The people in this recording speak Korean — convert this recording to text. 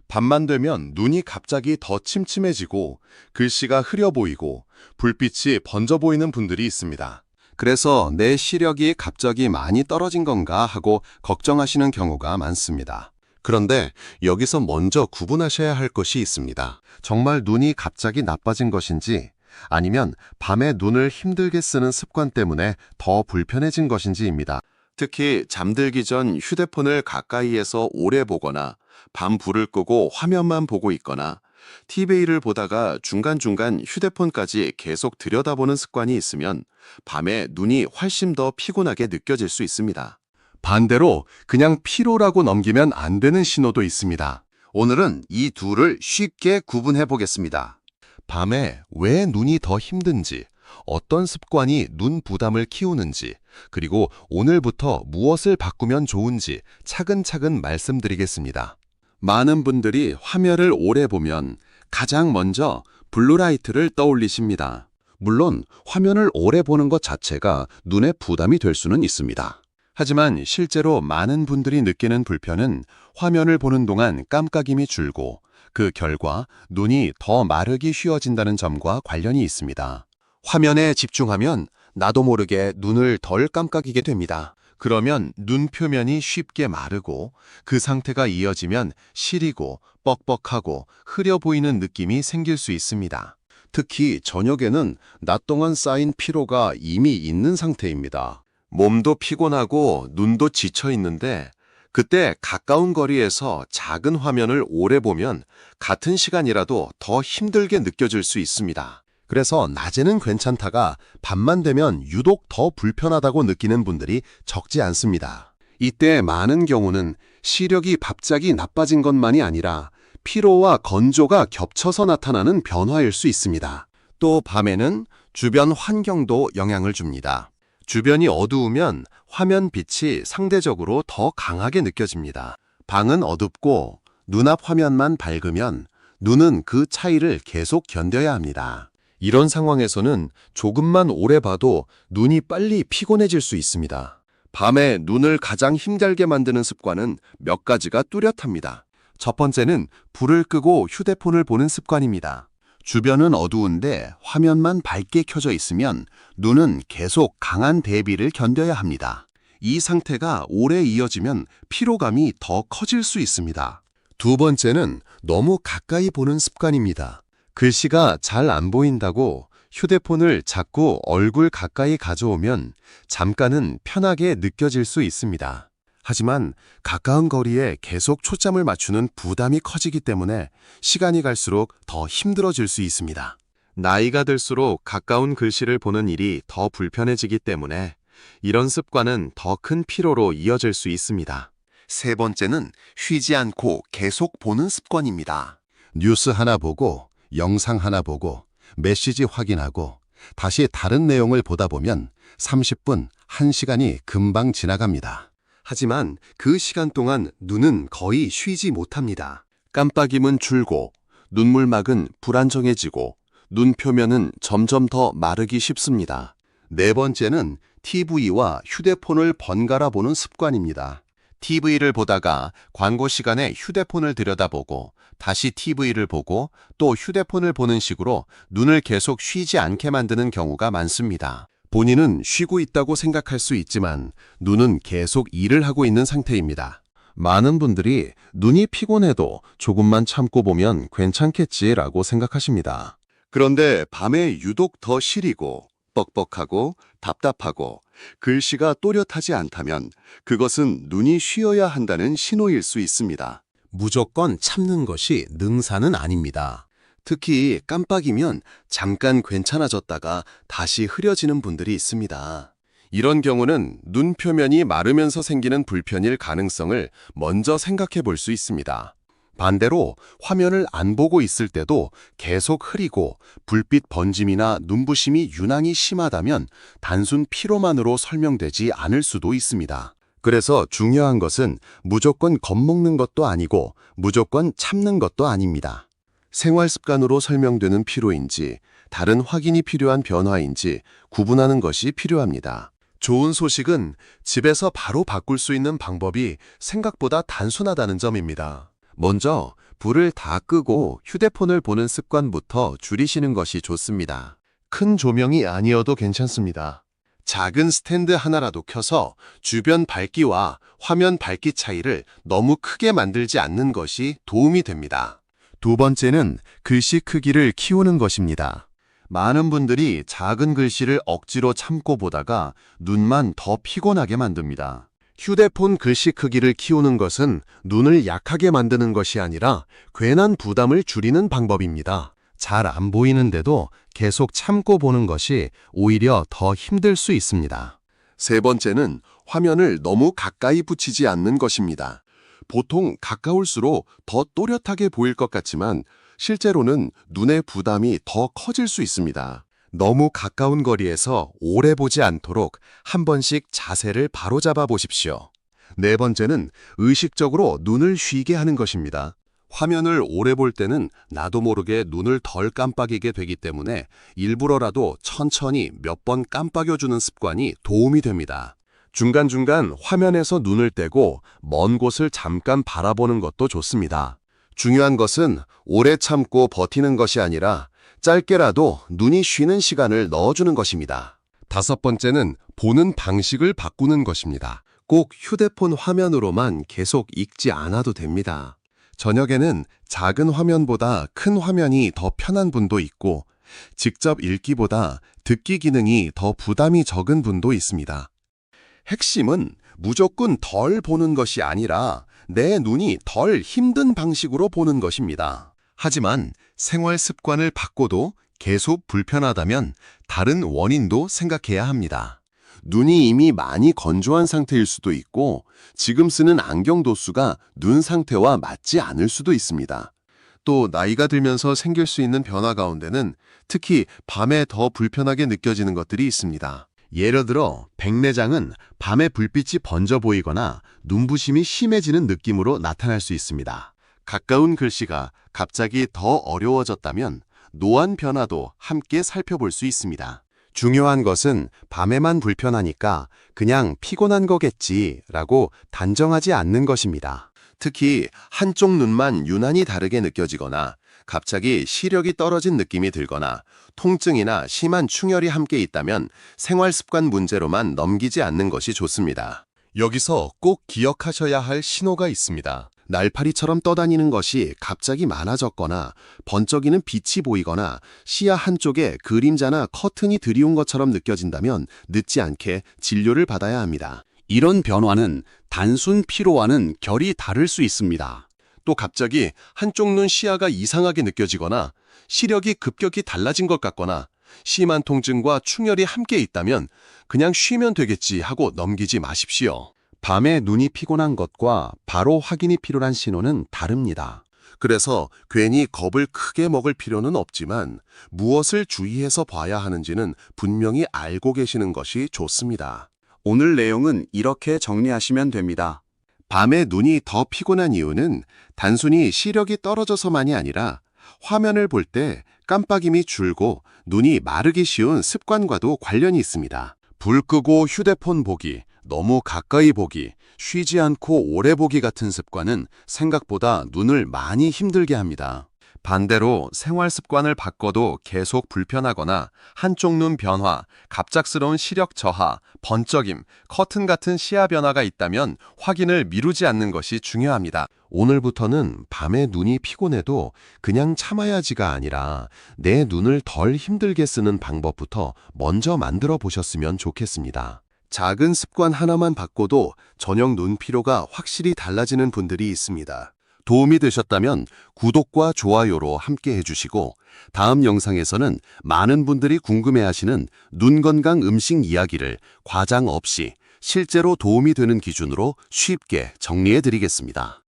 밤만 되면 눈이 갑자기 더 침침해지고 글씨가 흐려 보이고 불빛이 번져 보이는 분들이 있습니다. 그래서 내 시력이 갑자기 많이 떨어진 건가 하고 걱정하시는 경우가 많습니다. 그런데 여기서 먼저 구분하셔야 할 것이 있습니다. 정말 눈이 갑자기 나빠진 것인지 아니면 밤에 눈을 힘들게 쓰는 습관 때문에 더 불편해진 것인지입니다. 특히 잠들기 전 휴대폰을 가까이에서 오래 보거나 밤 불을 끄고 화면만 보고 있거나 TV를 보다가 중간중간 휴대폰까지 계속 들여다보는 습관이 있으면 밤에 눈이 훨씬 더 피곤하게 느껴질 수 있습니다. 반대로 그냥 피로라고 넘기면 안 되는 신호도 있습니다. 오늘은 이 둘을 쉽게 구분해 보겠습니다. 밤에 왜 눈이 더 힘든지, 어떤 습관이 눈 부담을 키우는지, 그리고 오늘부터 무엇을 바꾸면 좋은지 차근차근 말씀드리겠습니다. 많은 분들이 화면을 오래 보면 가장 먼저 블루라이트를 떠올리십니다. 물론 화면을 오래 보는 것 자체가 눈에 부담이 될 수는 있습니다. 하지만 실제로 많은 분들이 느끼는 불편은 화면을 보는 동안 깜빡임이 줄고 그 결과 눈이 더 마르기 쉬워진다는 점과 관련이 있습니다. 화면에 집중하면 나도 모르게 눈을 덜 깜빡이게 됩니다. 그러면 눈 표면이 쉽게 마르고 그 상태가 이어지면 시리고 뻑뻑하고 흐려 보이는 느낌이 생길 수 있습니다. 특히 저녁에는 낮 동안 쌓인 피로가 이미 있는 상태입니다. 몸도 피곤하고 눈도 지쳐 있는데 그때 가까운 거리에서 작은 화면을 오래 보면 같은 시간이라도 더 힘들게 느껴질 수 있습니다. 그래서 낮에는 괜찮다가 밤만 되면 유독 더 불편하다고 느끼는 분들이 적지 않습니다. 이때 많은 경우는 시력이 갑자기 나빠진 것만이 아니라 피로와 건조가 겹쳐서 나타나는 변화일 수 있습니다. 또 밤에는 주변 환경도 영향을 줍니다. 주변이 어두우면 화면 빛이 상대적으로 더 강하게 느껴집니다. 방은 어둡고 눈앞 화면만 밝으면 눈은 그 차이를 계속 견뎌야 합니다. 이런 상황에서는 조금만 오래 봐도 눈이 빨리 피곤해질 수 있습니다. 밤에 눈을 가장 힘들게 만드는 습관은 몇 가지가 뚜렷합니다. 첫 번째는 불을 끄고 휴대폰을 보는 습관입니다. 주변은 어두운데 화면만 밝게 켜져 있으면 눈은 계속 강한 대비를 견뎌야 합니다. 이 상태가 오래 이어지면 피로감이 더 커질 수 있습니다. 두 번째는 너무 가까이 보는 습관입니다. 글씨가 잘 안 보인다고 휴대폰을 자꾸 얼굴 가까이 가져오면 잠깐은 편하게 느껴질 수 있습니다. 하지만 가까운 거리에 계속 초점을 맞추는 부담이 커지기 때문에 시간이 갈수록 더 힘들어질 수 있습니다. 나이가 들수록 가까운 글씨를 보는 일이 더 불편해지기 때문에 이런 습관은 더 큰 피로로 이어질 수 있습니다. 세 번째는 쉬지 않고 계속 보는 습관입니다. 뉴스 하나 보고 영상 하나 보고 메시지 확인하고 다시 다른 내용을 보다 보면 30분, 1시간이 금방 지나갑니다. 하지만 그 시간 동안 눈은 거의 쉬지 못합니다. 깜빡임은 줄고 눈물막은 불안정해지고 눈 표면은 점점 더 마르기 쉽습니다. 네 번째는 TV와 휴대폰을 번갈아 보는 습관입니다. TV를 보다가 광고 시간에 휴대폰을 들여다보고 다시 TV를 보고 또 휴대폰을 보는 식으로 눈을 계속 쉬지 않게 만드는 경우가 많습니다. 본인은 쉬고 있다고 생각할 수 있지만 눈은 계속 일을 하고 있는 상태입니다. 많은 분들이 눈이 피곤해도 조금만 참고 보면 괜찮겠지라고 생각하십니다. 그런데 밤에 유독 더 시리고 뻑뻑하고 답답하고 글씨가 또렷하지 않다면 그것은 눈이 쉬어야 한다는 신호일 수 있습니다. 무조건 참는 것이 능사는 아닙니다. 특히 깜빡이면 잠깐 괜찮아졌다가 다시 흐려지는 분들이 있습니다. 이런 경우는 눈 표면이 마르면서 생기는 불편일 가능성을 먼저 생각해 볼 수 있습니다. 반대로 화면을 안 보고 있을 때도 계속 흐리고 불빛 번짐이나 눈부심이 유난히 심하다면 단순 피로만으로 설명되지 않을 수도 있습니다. 그래서 중요한 것은 무조건 겁먹는 것도 아니고 무조건 참는 것도 아닙니다. 생활 습관으로 설명되는 피로인지 다른 확인이 필요한 변화인지 구분하는 것이 필요합니다. 좋은 소식은 집에서 바로 바꿀 수 있는 방법이 생각보다 단순하다는 점입니다. 먼저 불을 다 끄고 휴대폰을 보는 습관부터 줄이시는 것이 좋습니다. 큰 조명이 아니어도 괜찮습니다. 작은 스탠드 하나라도 켜서 주변 밝기와 화면 밝기 차이를 너무 크게 만들지 않는 것이 도움이 됩니다. 두 번째는 글씨 크기를 키우는 것입니다. 많은 분들이 작은 글씨를 억지로 참고 보다가 눈만 더 피곤하게 만듭니다. 휴대폰 글씨 크기를 키우는 것은 눈을 약하게 만드는 것이 아니라 괜한 부담을 줄이는 방법입니다. 잘 안 보이는데도 계속 참고 보는 것이 오히려 더 힘들 수 있습니다. 세 번째는 화면을 너무 가까이 붙이지 않는 것입니다. 보통 가까울수록 더 또렷하게 보일 것 같지만 실제로는 눈의 부담이 더 커질 수 있습니다. 너무 가까운 거리에서 오래 보지 않도록 한 번씩 자세를 바로잡아 보십시오. 네 번째는 의식적으로 눈을 쉬게 하는 것입니다. 화면을 오래 볼 때는 나도 모르게 눈을 덜 깜빡이게 되기 때문에 일부러라도 천천히 몇 번 깜빡여주는 습관이 도움이 됩니다. 중간중간 화면에서 눈을 떼고 먼 곳을 잠깐 바라보는 것도 좋습니다. 중요한 것은 오래 참고 버티는 것이 아니라 짧게라도 눈이 쉬는 시간을 넣어주는 것입니다. 다섯 번째는 보는 방식을 바꾸는 것입니다. 꼭 휴대폰 화면으로만 계속 읽지 않아도 됩니다. 저녁에는 작은 화면보다 큰 화면이 더 편한 분도 있고 직접 읽기보다 듣기 기능이 더 부담이 적은 분도 있습니다. 핵심은 무조건 덜 보는 것이 아니라 내 눈이 덜 힘든 방식으로 보는 것입니다. 하지만 생활 습관을 바꿔도 계속 불편하다면 다른 원인도 생각해야 합니다. 눈이 이미 많이 건조한 상태일 수도 있고 지금 쓰는 안경 도수가 눈 상태와 맞지 않을 수도 있습니다. 또 나이가 들면서 생길 수 있는 변화 가운데는 특히 밤에 더 불편하게 느껴지는 것들이 있습니다. 예를 들어 백내장은 밤에 불빛이 번져 보이거나 눈부심이 심해지는 느낌으로 나타날 수 있습니다. 가까운 글씨가 갑자기 더 어려워졌다면 노안 변화도 함께 살펴볼 수 있습니다. 중요한 것은 밤에만 불편하니까 그냥 피곤한 거겠지라고 단정하지 않는 것입니다. 특히 한쪽 눈만 유난히 다르게 느껴지거나 갑자기 시력이 떨어진 느낌이 들거나 통증이나 심한 충혈이 함께 있다면 생활 습관 문제로만 넘기지 않는 것이 좋습니다. 여기서 꼭 기억하셔야 할 신호가 있습니다. 날파리처럼 떠다니는 것이 갑자기 많아졌거나 번쩍이는 빛이 보이거나 시야 한쪽에 그림자나 커튼이 들이온 것처럼 느껴진다면 늦지 않게 진료를 받아야 합니다. 이런 변화는 단순 피로와는 결이 다를 수 있습니다. 또 갑자기 한쪽 눈 시야가 이상하게 느껴지거나 시력이 급격히 달라진 것 같거나 심한 통증과 충혈이 함께 있다면 그냥 쉬면 되겠지 하고 넘기지 마십시오. 밤에 눈이 피곤한 것과 바로 확인이 필요한 신호는 다릅니다. 그래서 괜히 겁을 크게 먹을 필요는 없지만 무엇을 주의해서 봐야 하는지는 분명히 알고 계시는 것이 좋습니다. 오늘 내용은 이렇게 정리하시면 됩니다. 밤에 눈이 더 피곤한 이유는 단순히 시력이 떨어져서만이 아니라 화면을 볼 때 깜빡임이 줄고 눈이 마르기 쉬운 습관과도 관련이 있습니다. 불 끄고 휴대폰 보기, 너무 가까이 보기, 쉬지 않고 오래 보기 같은 습관은 생각보다 눈을 많이 힘들게 합니다. 반대로 생활 습관을 바꿔도 계속 불편하거나 한쪽 눈 변화, 갑작스러운 시력 저하, 번쩍임, 커튼 같은 시야 변화가 있다면 확인을 미루지 않는 것이 중요합니다. 오늘부터는 밤에 눈이 피곤해도 그냥 참아야지가 아니라 내 눈을 덜 힘들게 쓰는 방법부터 먼저 만들어 보셨으면 좋겠습니다. 작은 습관 하나만 바꿔도 저녁 눈 피로가 확실히 달라지는 분들이 있습니다. 도움이 되셨다면 구독과 좋아요로 함께 해주시고 다음 영상에서는 많은 분들이 궁금해하시는 눈 건강 음식 이야기를 과장 없이 실제로 도움이 되는 기준으로 쉽게 정리해 드리겠습니다.